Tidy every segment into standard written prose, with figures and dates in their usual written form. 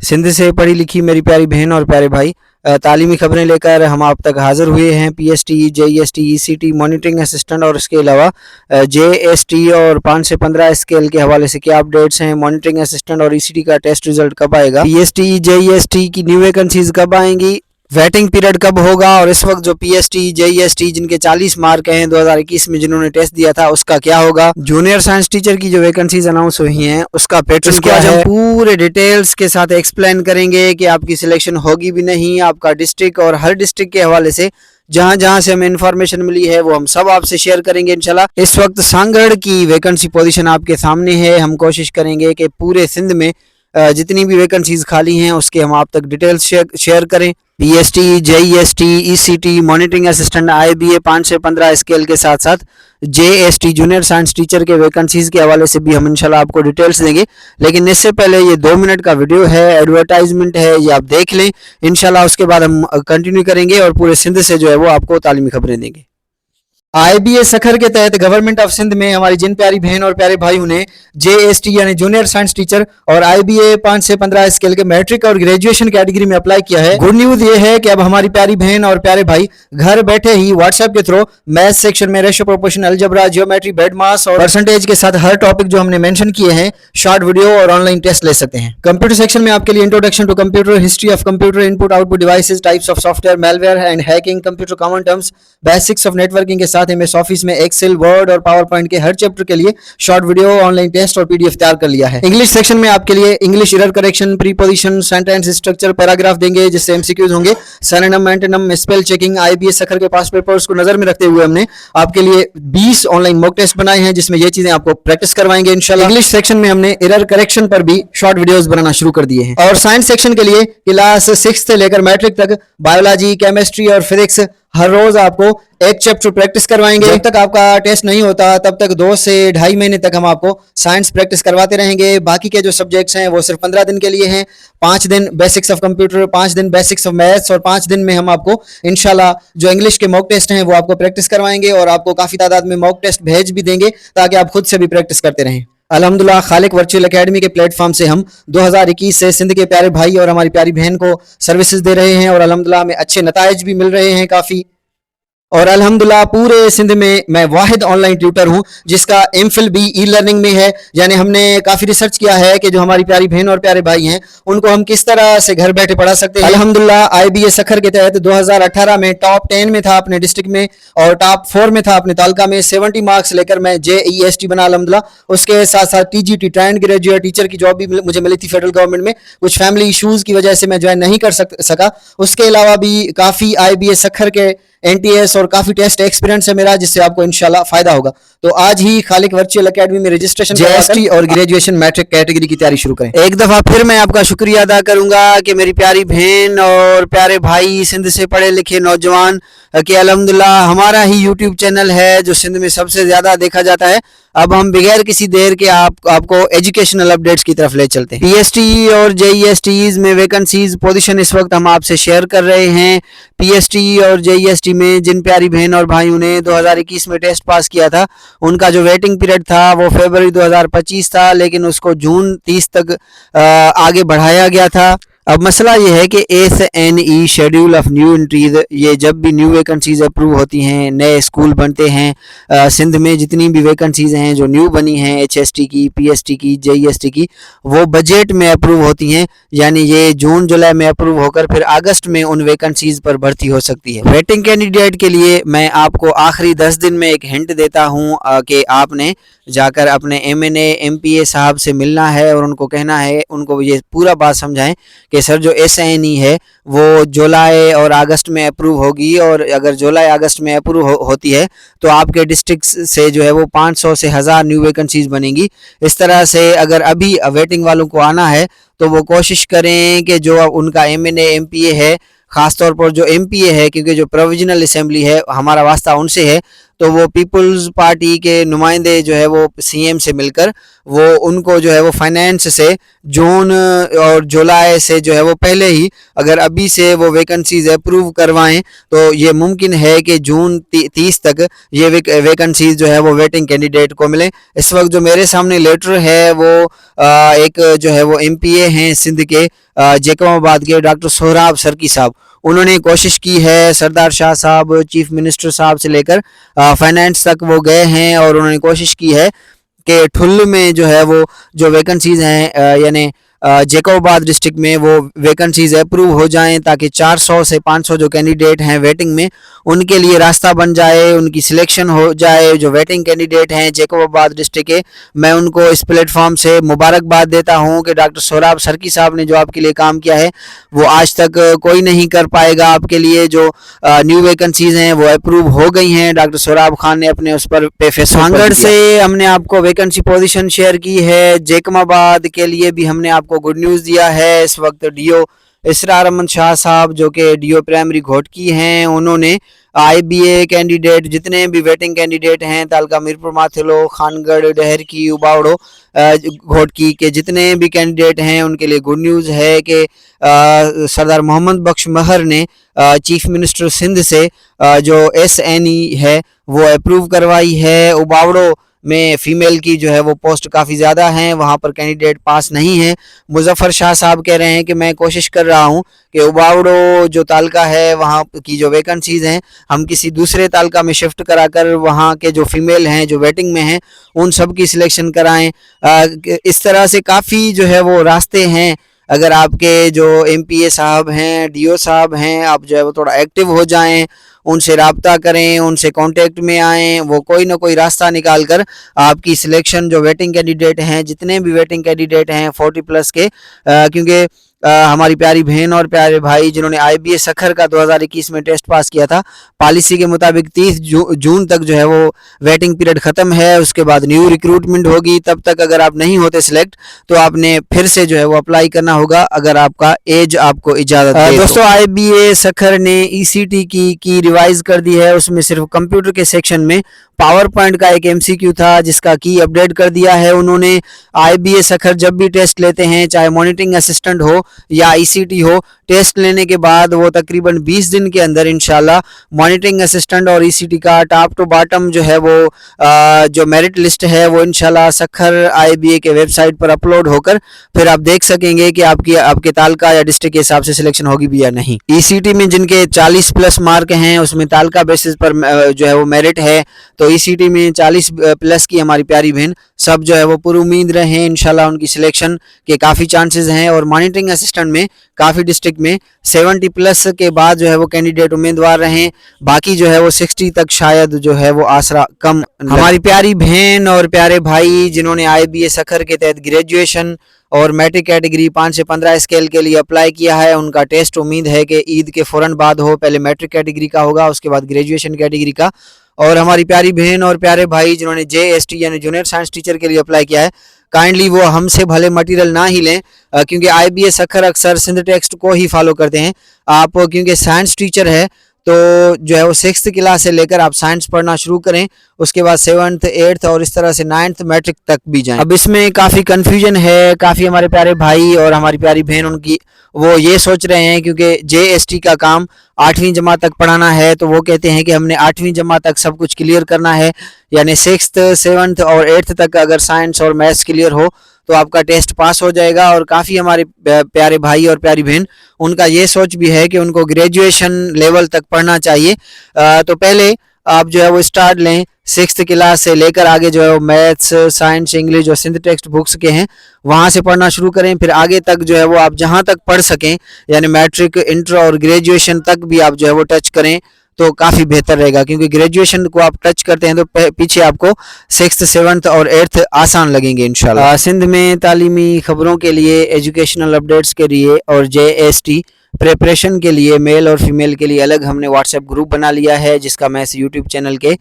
सिंध से पढ़ी लिखी मेरी प्यारी बहन और प्यारे भाई, तालीमी खबरें लेकर हम आप तक हाजिर हुए हैं। PST, JEST, ECT, monitoring assistant और इसके अलावा जेएसटी और 5 से 15 स्केल के हवाले से क्या अपडेट्स हैं, मॉनिटरिंग असिस्टेंट और ईसीटी का टेस्ट रिजल्ट कब आएगा, पीएसटी, जेईएसटी की न्यू वैकेंसीज कब आएंगी, वेटिंग पीरियड कब होगा और इस वक्त जो पीएसटी, जेईएसटी जिनके 40 मार्क हैं 2021 में जिन्होंने टेस्ट दिया था उसका क्या होगा, जूनियर साइंस टीचर की जो वैकेंसीज अनाउंस हुई हैं उसका पैटर्न क्या है, पूरे डिटेल्स के साथ एक्सप्लेन करेंगे कि आपकी सिलेक्शन होगी भी नहीं, आपका डिस्ट्रिक्ट और हर डिस्ट्रिक्ट के हवाले से जहां जहां से हमें इन्फॉर्मेशन मिली है वो हम सब आपसे शेयर करेंगे इंशाल्लाह। इस वक्त सांगड़ की वैकेंसी पोजीशन आपके सामने है। हम कोशिश करेंगे कि पूरे सिंध में जितनी भी वैकेंसीज खाली हैं उसके हम आप तक डिटेल्स शेयर करें। PST, JEST, ECT, monitoring assistant, IBA 5 से 15 स्केल के साथ साथ जेएसटी जूनियर साइंस टीचर के वैकेंसीज के हवाले से भी हम इंशाल्लाह आपको डिटेल्स देंगे। लेकिन इससे पहले ये 2 मिनट का वीडियो है, एडवर्टाइजमेंट है, ये आप देख लें इंशाल्लाह। उसके बाद हम कंटिन्यू करेंगे और पूरे सिंध से जो है वो आपको तालीमी खबरें देंगे। आईबीए सखर के तहत गवर्नमेंट ऑफ सिंध में हमारी जिन प्यारी बहन और प्यारे भाइयों ने जेएसटी यानी जूनियर साइंस टीचर और आईबीए 5 से 15 स्केल के मैट्रिक और ग्रेजुएशन कैटेगरी में अप्लाई किया है, गुड न्यूज ये है कि अब हमारी प्यारी बहन और प्यारे भाई घर बैठे ही व्हाट्सएप के थ्रू मैथ सेक्शन में ratio, proportion, algebra, geometry, BODMAS और परसेंटेज के साथ हर टॉपिक जो हमने मेंशन किए हैं शॉर्ट वीडियो और ऑनलाइन टेस्ट ले सकते हैं। कंप्यूटर सेक्शन में आपके लिए introduction to computer, history of computer, input output devices, types of software, malware and hacking, computer common terms, basics of networking के साथ एमएस ऑफिस में एक्सेल, वर्ड और पावर पॉइंट के हर चैप्टर के लिए शॉर्ट वीडियो, ऑनलाइन टेस्ट और PDF तैयार कर लिया है। इंग्लिश सेक्शन में आपके लिए English error correction, preposition, sentence structure, paragraph देंगे जिससे एमसीक्यूज होंगे, synonym, antonym, spell checking. IBS Sukkur के पास पेपर्स को नजर में रखते हुए हमने आपके लिए 20 ऑनलाइन मॉक टेस्ट बनाए हैं जिसमें ये चीजें आपको प्रैक्टिस करवाएंगे इंशाल्लाह। इंग्लिश सेक्शन में हमने एरर करेक्शन पर भी शॉर्ट वीडियोस बनाना शुरू कर दिए हैं। और साइंस सेक्शन के लिए क्लास 6 से लेकर मैट्रिक तक बायोलॉजी, केमिस्ट्री और फिजिक्स हर रोज आपको एक चैप्टर प्रैक्टिस करवाएंगे। जब तक आपका टेस्ट नहीं होता तब तक 2 से 2.5 महीने तक हम आपको साइंस प्रैक्टिस करवाते रहेंगे। बाकी के जो सब्जेक्ट्स हैं वो सिर्फ 15 दिन के लिए हैं। 5 दिन बेसिक्स ऑफ कंप्यूटर, 5 दिन बेसिक्स ऑफ मैथ्स और 5 दिन में हम आपको इंशाल्लाह जो इंग्लिश के मॉक टेस्ट हैं वो आपको प्रैक्टिस करवाएंगे और आपको काफी तादाद में मॉक टेस्ट भेज भी देंगे ताकि आप खुद से भी प्रैक्टिस करते रहें। अल्हम्दुलिल्लाह खालिक वर्चुअल एकेडमी के प्लेटफॉर्म से हम 2021 से सिंध के प्यारे भाई और हमारी प्यारी बहन को सर्विसेज दे रहे हैं और अल्हम्दुलिल्लाह हमें अच्छे नताइज भी मिल रहे हैं काफी। और अल्हम्दुलिल्लाह पूरे सिंध में मैं वाहिद ऑनलाइन ट्यूटर हूं जिसका एमफिल भी ई लर्निंग में है। यानी हमने काफी रिसर्च किया है कि जो हमारी प्यारी बहन और प्यारे भाई हैं उनको हम किस तरह से घर बैठे पढ़ा सकते हैं। अल्हम्दुलिल्लाह आईबीए सखर के तहत 2018 में टॉप 10 में था अपने डिस्ट्रिक्ट में और टॉप 4 में था अपने तालका में। 70 मार्क्स लेकर मैं जेईएसटी बना अल्हम्दुलिल्लाह। उसके साथ साथ टीजीटी ट्रेंड ग्रेजुएट टीचर की जॉब भी मुझे मिली थी फेडरल गवर्नमेंट में। कुछ फैमिली इशूज की वजह से मैं ज्वाइन नहीं कर सका। उसके अलावा भी काफी आईबीए सखर के एनटीएस और काफी टेस्ट एक्सपीरियंस है मेरा जिससे आपको इंशाल्लाह फायदा होगा। तो आज ही खालिक वर्चुअल एकेडमी में रजिस्ट्रेशन जेएसटी और ग्रेजुएशन मैट्रिक कैटेगरी की तैयारी शुरू करें। एक दफा फिर मैं आपका शुक्रिया अदा करूंगा कि मेरी प्यारी बहन और प्यारे भाई सिंध से पढ़े लिखे नौजवान कि अल्हम्दुलिल्लाह हमारा ही यूट्यूब चैनल है जो सिंध में सबसे ज्यादा देखा जाता है। अब हम बगैर किसी देर के आपको एजुकेशनल अपडेट्स की तरफ ले चलते हैं। पीएसटी और जेईएसटी में वैकेंसीज पोजीशन इस वक्त हम आपसे शेयर कर रहे हैं। पीएसटी और जेईएसटी में जिन प्यारी बहन और भाइयों ने 2021 में टेस्ट पास किया था उनका जो वेटिंग पीरियड था वो फरवरी 2025 था, लेकिन उसको जून 30 तक आगे बढ़ाया गया था। अब मसला ये है कि SNE schedule of new entries, ये जब भी न्यू वैकेंसीज अप्रूव होती हैं, नए स्कूल बनते हैं सिंध में, जितनी भी वैकेंसीज हैं जो न्यू बनी हैं HST की, PST की, JEST की, वो बजट में अप्रूव होती हैं। यानी ये जून जुलाई में अप्रूव होकर फिर अगस्त में उन वैकेंसीज पर भर्ती हो सकती है। वेटिंग कैंडिडेट के लिए मैं आपको आखिरी 10 दिन में एक हिंट देता हूँ कि आपने जाकर अपने MNA MPA साहब से मिलना है और उनको कहना है, उनको ये पूरा बात समझाएं कि सर जो SNE है वो जुलाई और अगस्त में अप्रूव होगी और अगर जुलाई अगस्त में अप्रूव होती है तो आपके डिस्ट्रिक्ट से जो है वो 500 से 1000 न्यू वैकेंसीज बनेंगी। इस तरह से अगर अभी वेटिंग वालों को आना है तो वो कोशिश करें कि जो उनका MNA MPA है, ख़ासतौर पर जो MPA है, क्योंकि जो प्रोविजनल असेंबली है हमारा वास्ता उनसे है, तो वो पीपल्स पार्टी के नुमाइंदे जो है वो सीएम से मिलकर वो उनको जो है वो फाइनेंस से जून और जुलाई से जो है वो पहले ही अगर अभी से वो वैकेंसीज अप्रूव करवाएं तो ये मुमकिन है कि जून 30 तक ये वैकेंसीज जो है वो वेटिंग कैंडिडेट को मिले। इस वक्त जो मेरे सामने लेटर है वो एक जो है वो एमपीए हैं सिंध के जैकबाबाद के डॉक्टर सोहराब सरकी साहब, उन्होंने कोशिश की है सरदार शाह साहब चीफ मिनिस्टर साहब से लेकर फाइनेंस तक वो गए हैं और उन्होंने कोशिश की है कि ठुल्ल में जो है वो जो वैकेंसीज हैं यानी जैकबाबाद डिस्ट्रिक्ट में वो वैकेंसीज अप्रूव हो जाएं ताकि 400 से 500 जो कैंडिडेट हैं वेटिंग में उनके लिए रास्ता बन जाए, उनकी सिलेक्शन हो जाए। जो वेटिंग कैंडिडेट हैं जैकबाबाद डिस्ट्रिक्ट के, मैं उनको इस प्लेटफॉर्म से मुबारकबाद देता हूं कि डॉक्टर सोहराब सरकी साहब ने जो आपके लिए काम किया है वो आज तक कोई नहीं कर पाएगा। आपके लिए जो न्यू वैकेंसीज हैं वो अप्रूव हो गई हैं। डॉक्टर सोहराब खान ने अपने उस पर पेफेसवांगड़ से हमने आपको वैकेंसी पोजीशन शेयर की है। जैकबाबाद के लिए भी हमने आपको गुड न्यूज़ दिया है। इस वक्त डीओ इसरार अहमद शाह साहब जो कि डीओ प्राइमरी घोटकी हैं, उन्होंने आईबीए कैंडिडेट जितने भी वेटिंग कैंडिडेट हैं तालका मीरपुर माथिलो, खानगढ़, डहरकी, उबावड़ो, घोटकी के जितने भी कैंडिडेट हैं उनके लिए गुड न्यूज़ है कि सरदार मोहम्मद बख्श महर ने चीफ मिनिस्टर सिंध से जो एसएनई है वो अप्रूव करवाई है। उबावड़ो में फ़ीमेल की जो है वो पोस्ट काफ़ी ज़्यादा हैं, वहाँ पर कैंडिडेट पास नहीं है। मुजफ्फर शाह साहब कह रहे हैं कि मैं कोशिश कर रहा हूँ कि उबावड़ो जो तालका है वहाँ की जो वैकेंसीज़ हैं हम किसी दूसरे तालका में शिफ्ट कराकर वहाँ के जो फीमेल हैं जो वेटिंग में हैं उन सब की सिलेक्शन कराएं। इस तरह से काफ़ी जो है वो रास्ते हैं। अगर आपके जो एमपीए साहब हैं, डीओ साहब हैं, आप जो है वो थोड़ा एक्टिव हो जाएं, उनसे राब्ता करें, उनसे कांटेक्ट में आएँ, वो कोई ना कोई रास्ता निकाल कर आपकी सिलेक्शन जो वेटिंग कैंडिडेट हैं जितने भी वेटिंग कैंडिडेट हैं 40 प्लस के, क्योंकि हमारी प्यारी बहन और प्यारे भाई जिन्होंने आईबीए सखर का 2021 में टेस्ट पास किया था, पॉलिसी के मुताबिक 30 जून तक जो है वो वेटिंग पीरियड ख़त्म है। उसके बाद न्यू रिक्रूटमेंट होगी। तब तक अगर आप नहीं होते सिलेक्ट तो आपने फिर से जो है वो अप्लाई करना होगा अगर आपका एज आपको इजाज़त दे। दोस्तों आईबीए सखर ने ईसीटी की रिवाइज कर दी है। उसमें सिर्फ कंप्यूटर के सेक्शन में पावर पॉइंट का एक एमसीक्यू था जिसका की अपडेट कर दिया है उन्होंने। आईबीए सखर जब भी टेस्ट लेते हैं, चाहे मॉनिटरिंग असिस्टेंट हो या ईसीटी हो, टेस्ट लेने के बाद वो तकरीबन 20 दिन के अंदर इंशाल्लाह मॉनिटरिंग असिस्टेंट और ईसीटी का टॉप टू बॉटम जो है वो जो मेरिट लिस्ट है वो इंशाल्लाह सखर आईबीए के वेबसाइट पर अपलोड होकर फिर आप देख सकेंगे कि आपके तालका या डिस्ट्रिक्ट के हिसाब से सिलेक्शन होगी भी या नहीं। ईसीटी में जिनके 40 प्लस मार्क हैं उसमें तालका बेसिस पर जो है वो मेरिट है, तो ईसीटी में 40 प्लस की हमारी प्यारी बहन सब जो है वो पूरी उम्मीद रहे इंशाल्लाह उनकी सिलेक्शन के काफ़ी चांसेस हैं। और मॉनिटरिंग असिस्टेंट में काफ़ी डिस्ट्रिक्ट में 70 प्लस के बाद जो है वो कैंडिडेट उम्मीदवार रहें, बाकी जो है वो 60 तक शायद जो है वो आसरा कम। हमारी प्यारी बहन और प्यारे भाई जिन्होंने आईबीए सखर के तहत ग्रेजुएशन और मैट्रिक कैटेगरी 5 से 15 स्केल के लिए अप्लाई किया है, उनका टेस्ट उम्मीद है कि ईद के फ़ौरन बाद हो। पहले मैट्रिक कैटेगरी का होगा, उसके बाद ग्रेजुएशन कैटेगरी का। और हमारी प्यारी बहन और प्यारे भाई जिन्होंने जेएसटी यानी जूनियर साइंस टीचर के लिए अप्लाई किया है, काइंडली वो हमसे भले मटेरियल ना ही लें, क्योंकि आईबीए सखर अक्सर सिंध टेक्स्ट को ही फॉलो करते हैं। आप क्योंकि साइंस टीचर है तो जो है वो 6th क्लास से लेकर आप साइंस पढ़ना शुरू करें, उसके बाद 7th 8th और इस तरह से 9th मैट्रिक तक भी जाएं। अब इसमें काफ़ी कन्फ्यूजन है, काफ़ी हमारे प्यारे भाई और हमारी प्यारी बहन उनकी वो ये सोच रहे हैं क्योंकि जेएसटी का काम 8वीं जमात तक पढ़ाना है, तो वो कहते हैं कि हमने 8वीं जमात तक सब कुछ क्लियर करना है, यानी 6th 7th और 8th तक अगर साइंस और मैथ्स क्लियर हो तो आपका टेस्ट पास हो जाएगा। और काफ़ी हमारे प्यारे भाई और प्यारी बहन उनका ये सोच भी है कि उनको ग्रेजुएशन लेवल तक पढ़ना चाहिए। तो पहले आप जो है वो स्टार्ट लें 6th क्लास से लेकर आगे जो है वो मैथ्स, साइंस, इंग्लिश जो सिंध टेक्स्ट बुक्स के हैं वहाँ से पढ़ना शुरू करें। फिर आगे तक जो है वो आप जहाँ तक पढ़ सकें, यानी मैट्रिक, इंटर और ग्रेजुएशन तक भी आप जो है वो टच करें तो काफ़ी बेहतर रहेगा, क्योंकि ग्रेजुएशन को आप टच करते हैं तो पीछे आपको 6th 7th और 8th आसान लगेंगे इंशाल्लाह। सिंध में तालीमी खबरों के लिए, एजुकेशनल अपडेट्स के लिए और जेएसटी प्रिपरेशन के लिए मेल और फीमेल के लिए अलग हमने व्हाट्सएप ग्रुप बना लिया है, जिसका मैं इस यूट्यूब चैनल के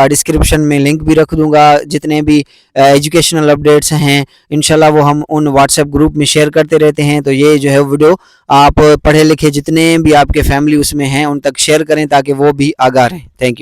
डिस्क्रिप्शन में लिंक भी रख दूंगा। जितने भी एजुकेशनल अपडेट्स हैं इंशाल्लाह वो हम उन व्हाट्सएप ग्रुप में शेयर करते रहते हैं। तो ये जो है वीडियो आप पढ़े लिखे जितने भी आपके फैमिली उसमें हैं उन तक शेयर करें ताकि वो भी आगाह रहें। Thank you.